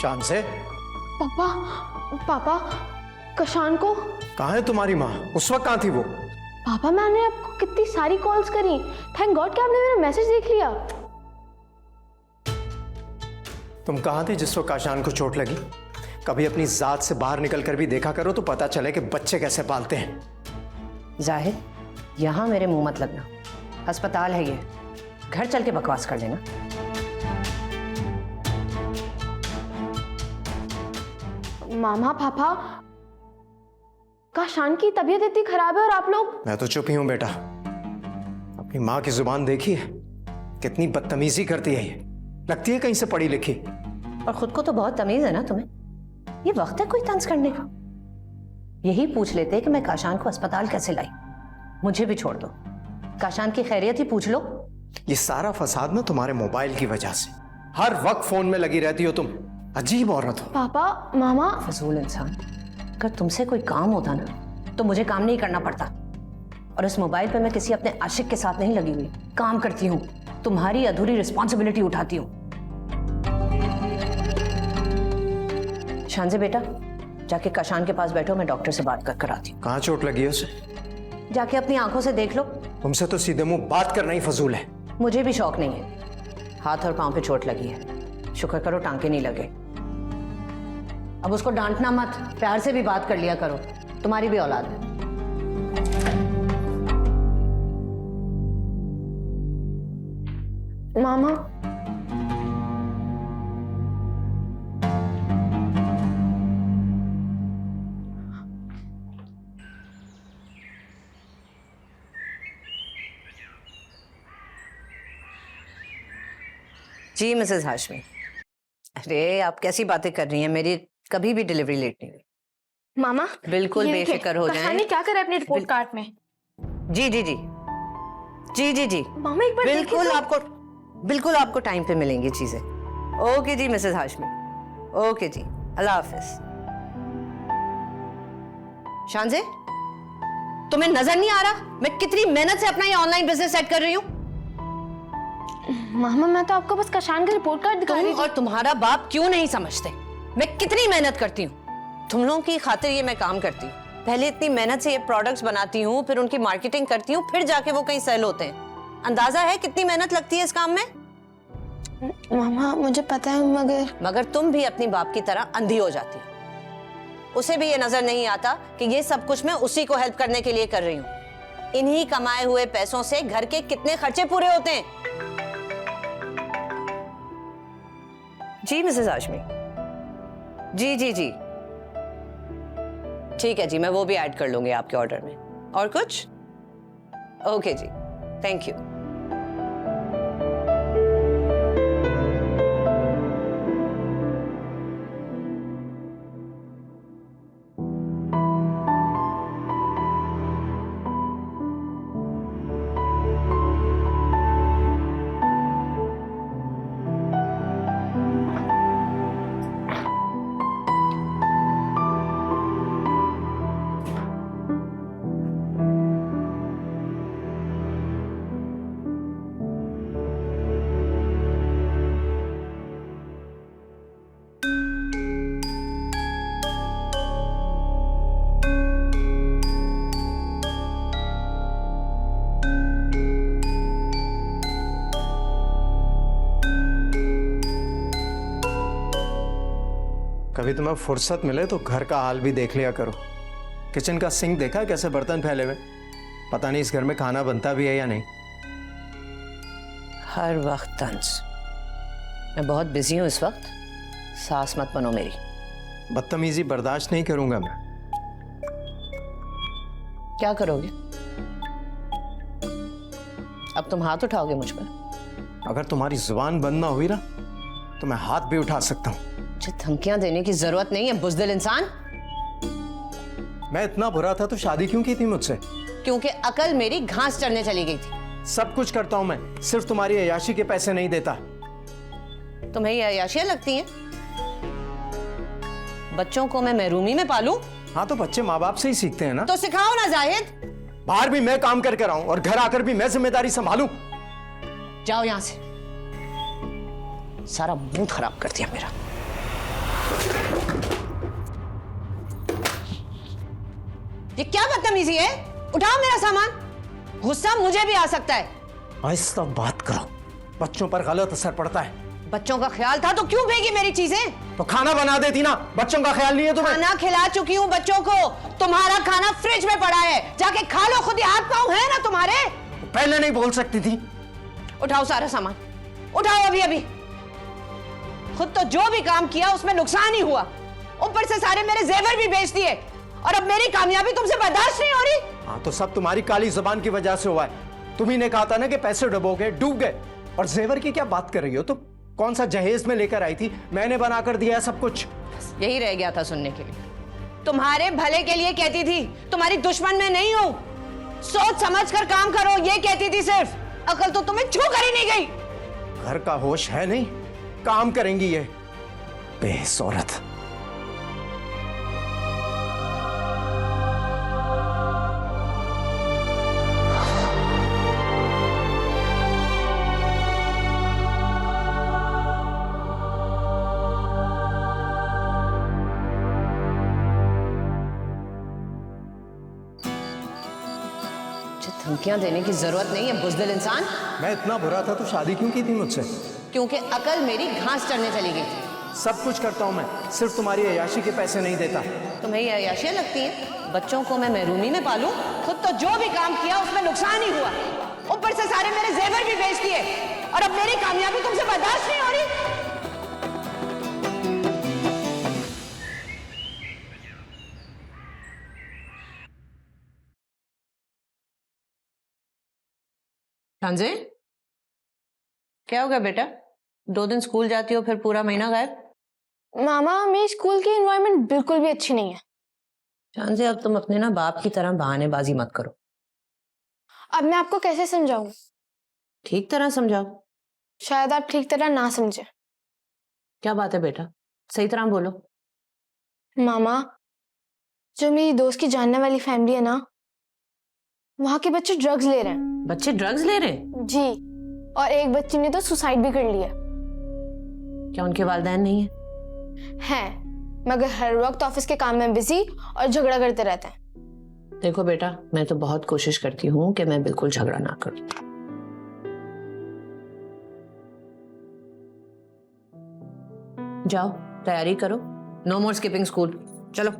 शान से। पापा पापा, कशान को। कहाँ है तुम्हारी माँ? उस वक्त कहाँ थी वो? पापा मैंने आपको कितनी सारी कॉल्स करी, थैंक गॉड कि आपने मेरा मैसेज देख लिया। तुम कहाँ थी जिस वक्त काशान को चोट लगी? कभी अपनी जात से बाहर निकल कर भी देखा करो तो पता चले कि बच्चे कैसे पालते हैं। जाहिद, यहाँ मेरे मुंह मत लगना, अस्पताल है ये, घर चल के बकवास कर लेना। मामा पापा, काशान की तबीयत इतनी खराब है और आप लोग। मैं तो चुप ही हूं बेटा। अपनी माँ की जुबान देखी है, कितनी बदतमीजी करती है ये, लगती है कहीं से पढ़ी लिखी। और खुद को तो बहुत तमीज है ना तुम्हें, ये वक्त है कोई तंज करने का? यही पूछ लेते कि मैं काशान को अस्पताल कैसे लाई। मुझे भी छोड़ दो, काशान की खैरियत ही पूछ लो। ये सारा फसाद ना तुम्हारे मोबाइल की वजह से, हर वक्त फोन में लगी रहती हो तुम, अजीब औरत हो। पापा मामा। फजूल इंसान, अगर तुमसे कोई काम होता ना तो मुझे काम नहीं करना पड़ता। और इस मोबाइल पे मैं किसी अपने आशिक के साथ नहीं लगी हुई, काम करती हूँ, तुम्हारी अधूरी रिस्पॉन्सिबिलिटी उठाती हूँ। शानजे बेटा, जाके काशान के पास बैठो, मैं डॉक्टर से बात कर आती हूँ। कहाँ चोट लगी है उसे? जाके अपनी आंखों से देख लो। तुमसे तो सीधे मुंह बात करना ही फजूल है। मुझे भी शौक नहीं है। हाथ और पांव पे चोट लगी है, शुक्र करो टांके नहीं लगे। अब उसको डांटना मत, प्यार से भी बात कर लिया करो, तुम्हारी भी औलाद है। मामा। जी मिसेस हाशमी। अरे आप कैसी बातें कर रही हैं, मेरी कभी भी डिलीवरी लेट नहीं हुई। मामा बिल्कुल बेफिक्र हो जाएं। कशान क्या करा अपने रिपोर्ट कार्ड में? जी जी जी जी जी जी मामा एक बार बिल्कुल आपको टाइम पे मिलेंगी चीजें। ओके जी मिसेस हाशमी, ओके जी, अल्लाह हाफिज। शानजे, तुम्हें नजर नहीं आ रहा मैं कितनी मेहनत से अपना ये ऑनलाइन बिजनेस सेट कर रही हूँ? मामा मैं तो आपको बस कशान का रिपोर्ट कार्ड दिखा रही थी। और तुम्हारा बाप क्यों नहीं समझते मैं कितनी मेहनत करती हूँ? तुम लोगों की खातिर ये मैं काम करती हूँ। पहले इतनी मेहनत से ये प्रोडक्ट्स बनाती हूँ, फिर उनकी मार्केटिंग करती हूँ, फिर जाके वो कहीं सेल होते हैं। अंदाजा है कितनी मेहनत लगती है इस काम में? मामा मुझे पता है, मगर तुम भी अपनी बाप की तरह अंधी हो जाती हो। उसे भी ये नजर नहीं आता कि ये सब कुछ मैं उसी को हेल्प करने के लिए कर रही हूँ। इन्हीं कमाए हुए पैसों से घर के कितने खर्चे पूरे होते हैं। जी मिसेस हाशमी, जी जी जी ठीक है जी, मैं वो भी ऐड कर लूंगी आपके ऑर्डर में। और कुछ? ओके जी, थैंक यू। कभी तुम्हें फुर्सत मिले तो घर का हाल भी देख लिया करो। किचन का सिंक देखा कैसे बर्तन फैले हुए? पता नहीं इस घर में खाना बनता भी है या नहीं। हर वक्त तंज। मैं बहुत बिजी हूँ इस वक्त, सास मत बनो मेरी। बदतमीजी बर्दाश्त नहीं करूंगा मैं। क्या करोगे? अब तुम हाथ उठाओगे मुझ पर? अगर तुम्हारी जुबान बंद ना हुई ना तो मैं हाथ भी उठा सकता हूँ। मुझे धमकियां देने की जरूरत नहीं है बुज़दिल इंसान। मैं इतना बुरा था तो शादी क्यों की थी मुझसे? क्योंकि अकल मेरी घास चढ़ने चली गई थी। सब कुछ करता हूं मैं, सिर्फ तुम्हारी अय्याशी के पैसे नहीं देता। तुम्हें ये अय्याशियां लगती हैं? बच्चों को मैं महरूमी में पालूं? हाँ तो बच्चे माँ बाप से ही सीखते हैं ना। तो सिखाओ ना जाहिद। बाहर भी मैं काम करके आऊं और घर आकर भी मैं जिम्मेदारी संभालूं। जाओ यहां से, सारा मूड खराब कर दिया मेरा। ये क्या बदतमीजी है? उठाओ मेरा सामान। गुस्सा मुझे भी आ सकता है। आहिस्ता बात करो, बच्चों पर गलत असर पड़ता है। बच्चों का ख्याल था तो क्यों फेंकी मेरी चीजें? तो खाना बना देती ना, बच्चों का ख्याल नहीं है तुम्हें? खाना खिला चुकी हूँ बच्चों को। तुम्हारा खाना फ्रिज में पड़ा है, जाके खा लो, खुद ही हाथ पाँव है ना तुम्हारे। पहले नहीं बोल सकती थी? उठाओ सारा सामान, उठाओ अभी अभी। खुद तो जो भी काम किया उसमें नुकसान ही हुआ, ऊपर से सारे मेरे जेवर भी बेच दिए, और अब मेरी कामयाबी तुमसे बर्दाश्त नहीं हो रही। हाँ, तो सब तुम्हारी काली जुबान की वजह से हुआ है। तुम्ही ने कहा था ना कि पैसे डुबोगे, डूब गए। और जेवर की क्या बात कर रही हो तुम? कौन सा जहेज में लेकर आई थी? मैंने बनाकर दिया है सब कुछ। यही रह गया था सुनने के लिए। तुम्हारे भले के लिए कहती थी, तुम्हारी दुश्मन में नहीं हूं। सोच समझ कर काम करो, ये कहती थी सिर्फ। अकल तो तुम्हें छू कर ही नहीं गई। घर का होश है नहीं, काम करेंगी ये बेहस औरत। धमकियां देने की जरूरत नहीं है बुज़दिल इंसान। मैं इतना बुरा था तो शादी क्यों की थी मुझसे? क्योंकि अकल मेरी घास चढ़ने चली गई थी। सब कुछ करता हूं मैं, सिर्फ तुम्हारी अय्याशी के पैसे नहीं देता। तुम्हें ये अय्याशियां लगती हैं? बच्चों को मैं महरूमी में पालूं? खुद तो जो भी काम किया उसमें नुकसान ही हुआ, ऊपर से सारे मेरे जेवर भी बेच दिए, और अब मेरी कामयाबी तुमसे बर्दाश्त नहीं हो रही। तांजे, क्या हो गया बेटा? 2 दिन स्कूल जाती हो फिर पूरा महीना गायब। मामा, मेरी स्कूल की एनवायरनमेंट बिल्कुल भी अच्छी नहीं है। तांजे, अब तुम अपने ना बाप की तरह बहानेबाजी मत करो। अब मैं आपको कैसे समझाऊं? ठीक तरह समझाओ। शायद आप ठीक तरह ना समझे। क्या बात है बेटा, सही तरह बोलो। मामा, जो मेरी दोस्त की जानने वाली फैमिली है ना, वहां के बच्चे ड्रग्स ले रहे हैं। बच्चे ड्रग्स ले रहे हैं? जी, और एक बच्ची ने तो सुसाइड भी कर लिया। क्या उनके वालिदैन नहीं है? हैं, मगर हर वक्त ऑफिस के काम में बिजी और झगड़ा करते रहते हैं। देखो बेटा, मैं तो बहुत कोशिश करती हूँ कि मैं बिल्कुल झगड़ा ना करूं। जाओ तैयारी करो, नो मोर स्किपिंग स्कूल, चलो।